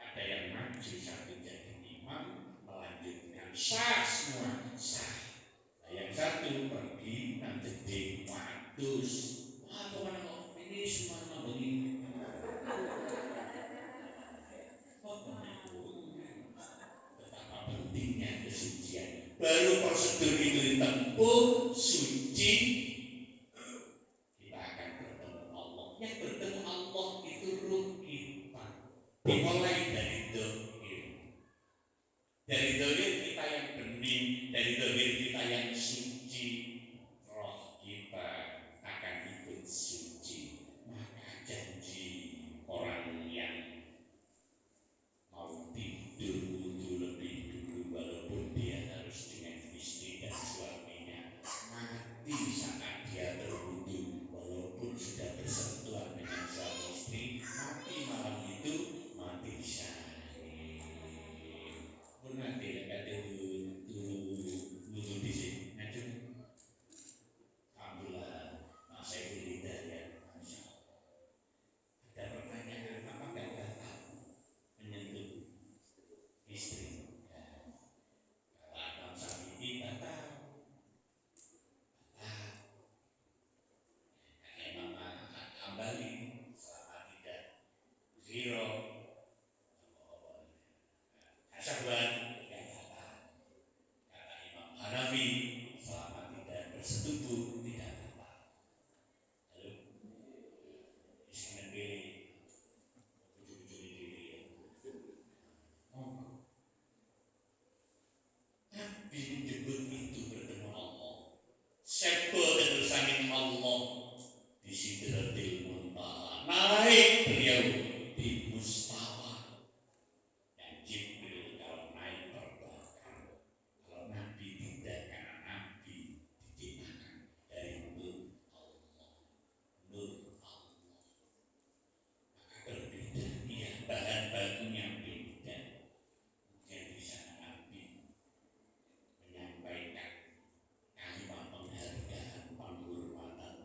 Speaker 4: ada yang maju satu jadi imam melanjutkan sah semua sah. Yang satu pergi dan jadi wadus. Wah, kemana kok ini semua begini? Betapa pentingnya kesucian. Baru prosedur itu ditempuh suci, kita akan bertemu Allah. Yang bertemu Allah itu ruh kita. Dimulai dari dohir. Dari dohir kita yang bening, dari dohir kita yang suci, roh kita akan ikut suci. Maka janji orang yang mau tidur wudu lebih dulu walaupun dia harus dengan istri dan suaminya, mati saat dia berwudu walaupun sudah bersentuhan dengan suami istri, mati malam itu mati syahid. Pun nanti ada wudu di sini, ngajung. Alhamdulillah, saya beli dari Masya Allah. Ada pertanyaan apa nggak gatal menyentuh istri? Kalau Imam Syafi'i batal. Imam Hambali selama tidak zero. Asyhadu tidak batal. Kata Imam Hanafi selama tidak bersetubuh tidak batal. Lalu istri pilih ujung-ujung diri. Oh, Nabi menyebut itu bertemu Allah. Siapa terusanin Allah di Sidratil Muntaha. Naik beliau di Mustawa. Dan Jibril kalau naik terbakar. Kalau Nabi tidak, karena Nabi diciptakan dari nur Allah. Nur Allah. Maka berbeda, iya, bahan bakunya beda. Mungkin di sana Nabi menyampaikan kalimat penghargaan, penghormatan.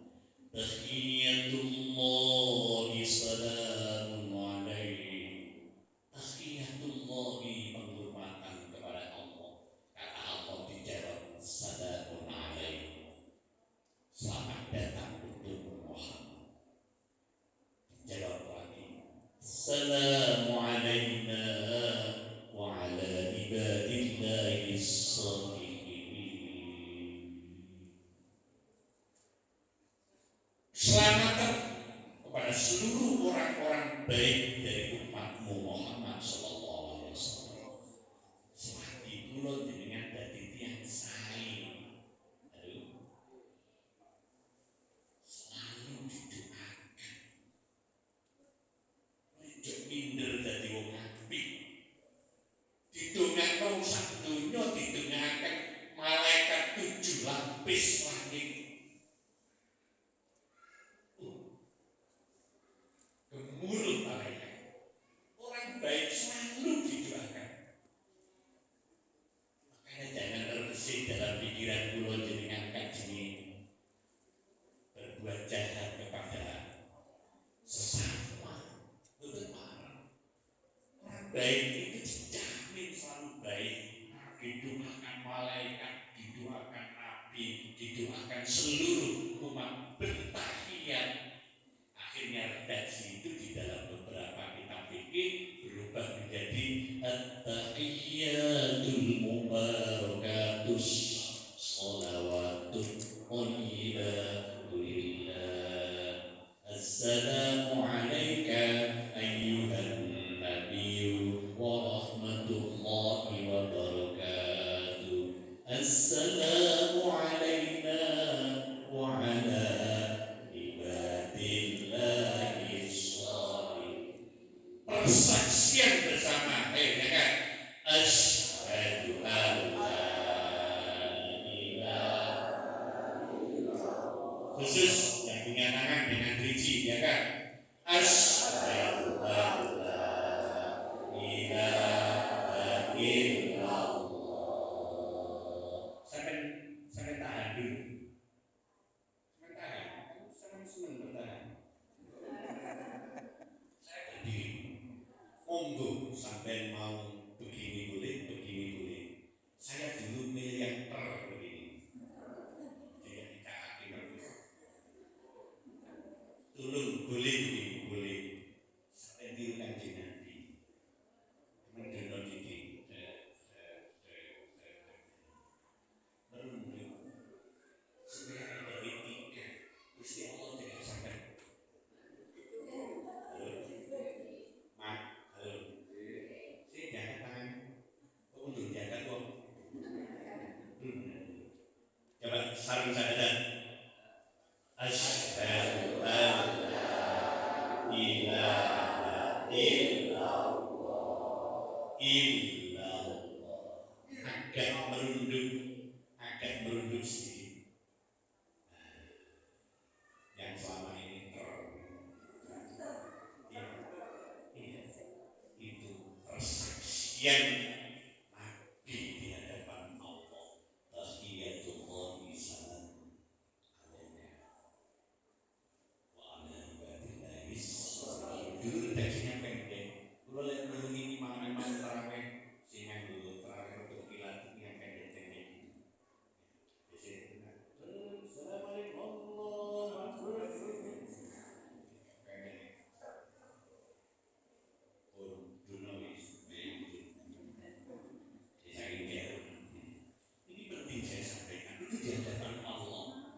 Speaker 4: Tahiyatullahi salamun alaihi. Tahiyatullahi penghormatan kepada Allah. Kata Allah dijawab salamun alaihi. Selamat datang untuk Muhammad. Dijawab lagi salamu alaina wa ala ibadillahi sholihin. Selamat kepada seluruh orang-orang baik dari umatmu Muhammad sallallahu alaihi wasallam. Selagi kula jenengan dadi tiyang sae. Aduh. Selalu didoakan. Ojo minder dadi wong apik. Didongakno sak donya, didongakaken malaikat 7 lapis langit. Gemuruh malaikat. Orang baik selalu didoakan. Makanya jangan terbesit dalam pikiran kula jenengan kajengi berbuat jahat kepada sesama. Betul parah. Orang baik itu dijamin selalu baik. Didoakan malaikat, didoakan nabi, didoakan seluruh umat bertahiyat. Akhirnya redaksi itu di dalam beberapa kitab fikih berubah menjadi at-tahiyyatul mubarakatus sholawatut thayyibatu lillah. Assalamu alayka ayyuhan nabiyyu Asyhadu an la ilaha illallah. Khusus yang punya tangan dengan driji, ya kan? Asyhadu an la ilaha illallah. Sampai tahan dulu. Sampai tahan. Kamu senang bertahan. Saya berdiri. Monggo sampai mau begini boleh, begini boleh. Saya dulu miliarder begini. Tidak dikatakan terus. Tolong boleh begini, boleh. Sampai diri Kanjeng Nabi. Mendono diri. Merunduk. Supaya ada etika. Gusti Allah tidak sampai. Sarung syahadat. Asyhadu an la ilaha illallah. Agak merunduk sedikit. Yang selama ini itu persaksian Nabi di hadapan Allah. Tahiyatullah dulu dagingnya pendek, kalau lihat dulu ini malam-malam terawih, singan dulu terawih untuk kilat yang pendek-pendek itu. Assalamualaikum warahmatullahi wabarakatuh. Pendek. Dunois, ini penting saya sampaikan. Itu di hadapan Allah.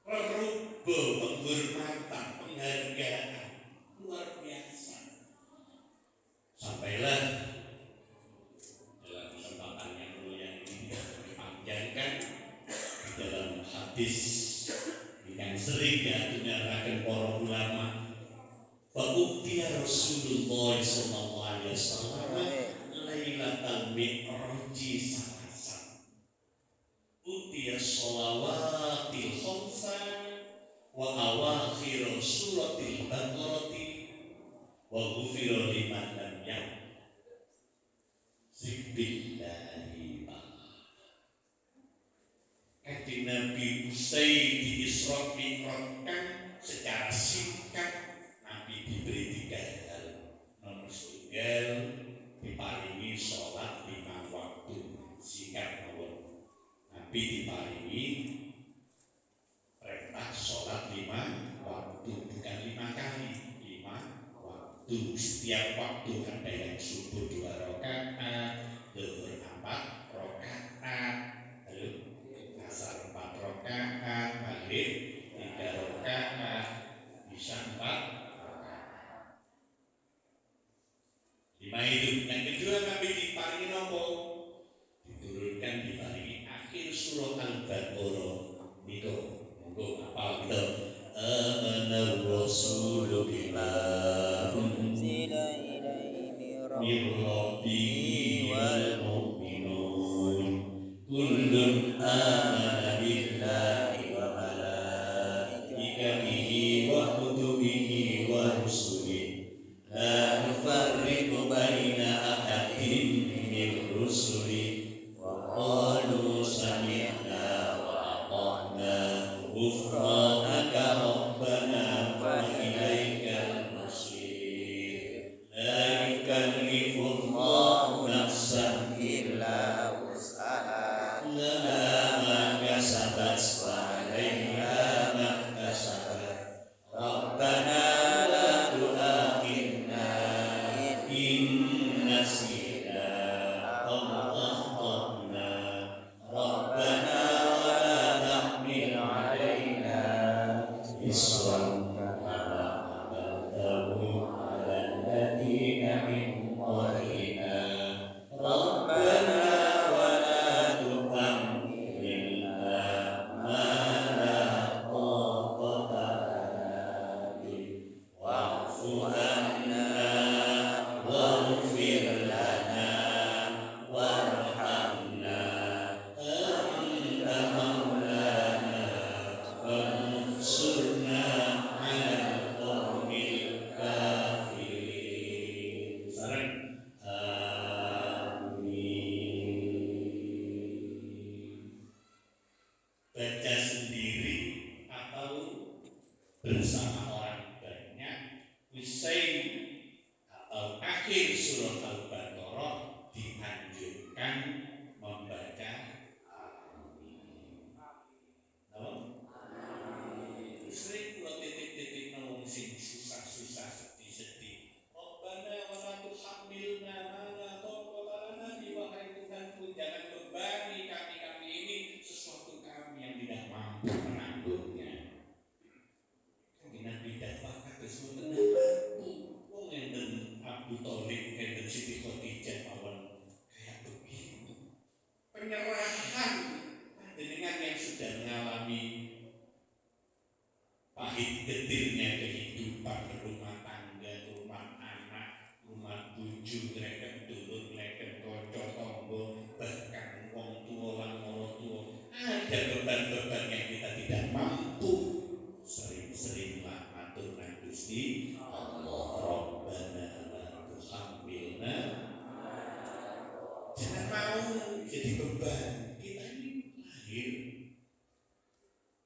Speaker 4: Rubbo penghormatan, penghargaan. Luar biasa. Sampailah dalam kesempatan yang mulia ini dipanjangkan di dalam hadis yang sering diaturkan para ulama. Fakutiya Rasulullah sallallahu alaihi wasallam Lailatul Mi'raj salasa. Utiya shalawatil khamsa wa awakhir suratil Baqarah wa ghufira liman lam ya'zik billahi ta'ala. Kanjeng Nabi usai di Isra Mi'rajkan secara singkat. Nabi diberi 3 hal. Nomor 1 diparingi sholat 5 waktu. Singkat mawon. Nabi diparingi perintah sholat 5 waktu, bukan 5 kali, 5 waktu. Setiap waktu ada yang subuh 2 rakaat, zuhur 4 rakaat, lalu asar 4 rakaat, maghrib 3 rakaat, isya 4 rakaat. 5 itu. Yang kedua Nabi diparingi nopo? Diturunkan diparingi akhir surah Al-Baqarah. Itu monggo apa gitu. Amanar Rasulu bima
Speaker 2: unzila ilaihi
Speaker 4: min rabbihi wal mu'minun kullun amana billahi wa malaikatihi wa kutubihi wa rusulihi la nufarriqu baina ahadin min rusulihi wa qalu sami'na wa ata'na ghufranaka rabbana wa ilaikal masir. La yukallifullahu nafsan
Speaker 2: illa wus'aha
Speaker 4: laha ma kasabat wa surat Al-Baqarah dianjurkan membaca amin. Sering kula titik-titik wong sing susah-susah sedih-sedih. Rabbana wa la tuhammilna ma la taqata lana bihi, wahai Tuhanku, jangan bebani kami ini sesuatu kami yang tidak mampu menanggungnya. Nabi dakwah kados mboten mampu. Wong enten Abu Thalib, enten Siti Khadijah mawon kayak begitu. Penyerahan dengan yang sudah mengalami pahit getirnya kehidupan rumah tangga, rumah anak, rumah bojo, ngreken dulur, ngreken kanca tangga, bahkan wong tua lan mara tua. Ada beban-beban yang kita tidak mampu. Sering-seringlah matur nang Gusti Allah, Rabbana la tuhammilna. Jangan mau jadi beban. Kita ini lahir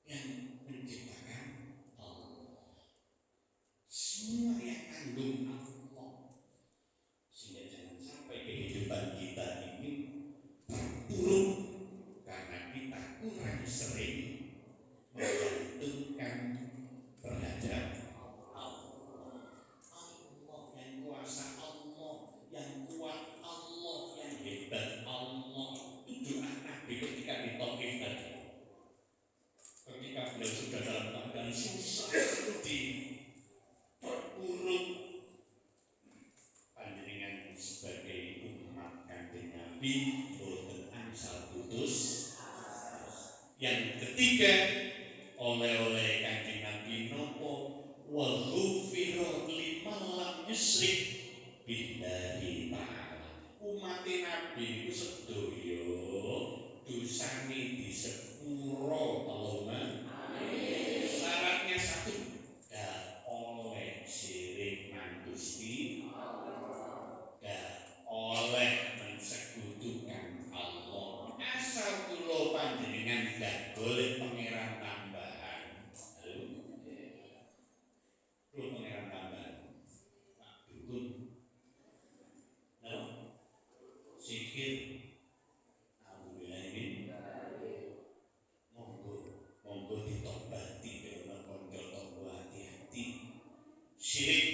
Speaker 4: yang menciptakan Allah. Semua yang kandung Allah. Sehingga jangan sampai kehidupan kita ini terpuruk karena kita kurang sering menggantungkan terhadap Allah. Allah yang kuasa, Allah yang kuat, Allah yang hebat, Allah. Itu doa Nabi ketika ditokif tadi. Ketika beliau sudah dalam keadaan susah, sedih, terpuruk, panjenengan sebagai umat Kanjeng Nabi boten angsal putus. Yang ketiga, oleh-oleh Kanjeng Nabi nopo wa ghufira liman lam yusyrik billahi ta'ala. Umat Nabi itu sedaya dosane disepuro Allahumma amin. Syaratnya satu, gak oleh syirik nang Gusti Allah, gak oleh mensekutukan Allah. Asal kula panjenengan gak golek pangeran tambahan. Kula pangeran tambahan. Pak dukun. Sikir. Alhamdulillah ini. Monggo ditobati kena kanca tangga, hati-hati. Syirik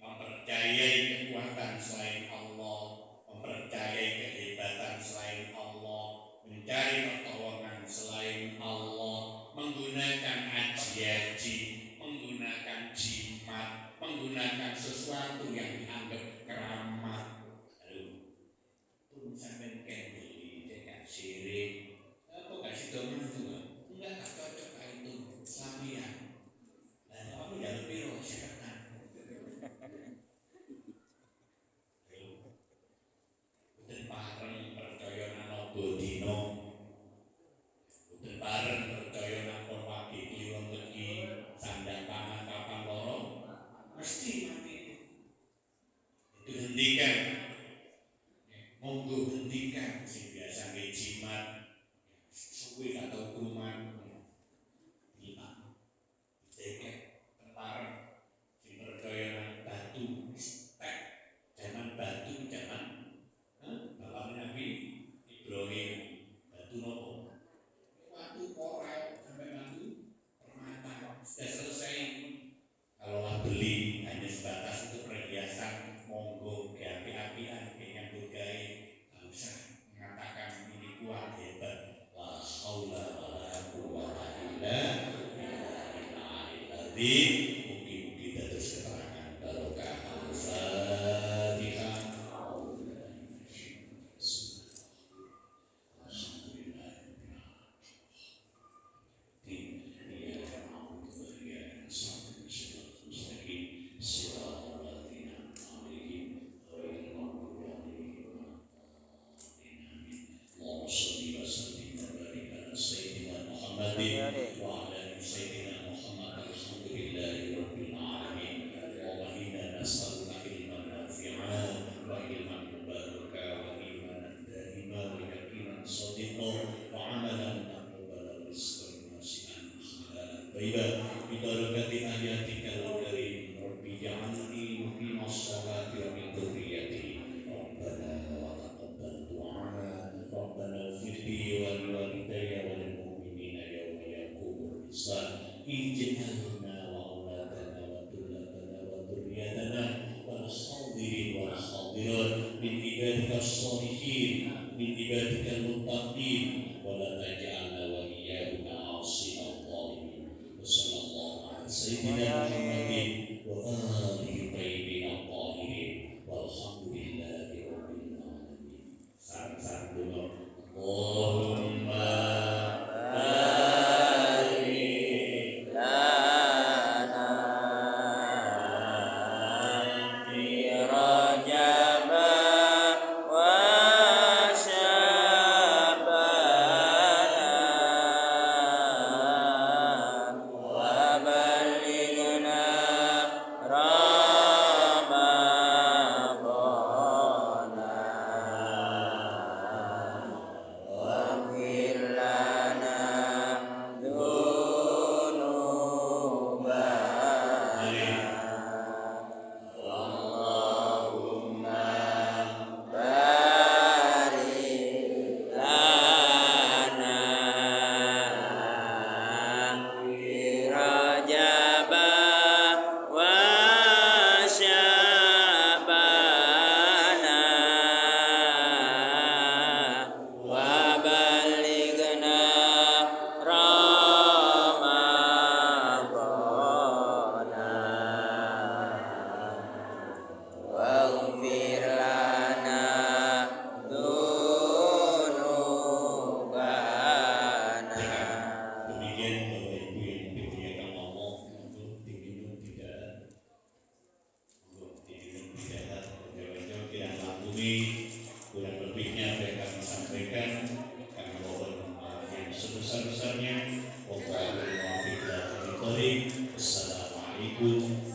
Speaker 4: mempercayai kekuatan selain Allah, mempercayai kehebatan selain Allah, mencari pertolongan selain Allah, menggunakan aji-aji, menggunakan jimat, menggunakan sesuatu yang dianggap keramat. Tuh sampai kendeli, jangan syirik. Apa gak sih domen itu? Enggak cocok kayak itu. Selamian. Dan aku jalur biru, syaitan. Bukan bareng percaya nang bodino. Bukan bareng percaya nang korwaki kliwang legi sandang pangan kapan loro. Mesti mati. Itu hentikan. Monggo hentikan sing biasa ngejimat. Suwe atau kuman. Lima. Dicekek tentara sing percaya nang batu tek. Zaman batu zaman Bapak Nabi Ibrahim, batu nopo? Batu korel sampai batu permata. Sudah selesai. Kalau beli hanya sebatas untuk perhiasan, monggo api-apian dengan budaya. Tak usah mengatakan ini kuat hebat. La haula wala quwwata min ibadika sholihin min ibadika muttaqin wa la taj'alna wa iyyahum ma'asina dhalimin wa sallallahu ala sayyidina Muhammadin wa alihi thayyibin tahirin walhamdulillahi rabbil alamin. Sang Allahumma barik
Speaker 2: lana fi Rajab wa Sya'ban wa ballighna Ramadhan waghfir lana dzunubana Allahumma barik lana fi Rajab wa Sya'ban wa ballighna Ramadhan waghfir lana dzunubana.
Speaker 4: Demikian Bapak Ibu yang dimuliakan Allah, untuk diminum tidak jauh-jauh tidak maklumi kurang lebihnya apa yang kami sampaikan. Kami mohon maaf yang sebesar-besarnya. Wassalamualaikum warahmatullahi wabarakatuh.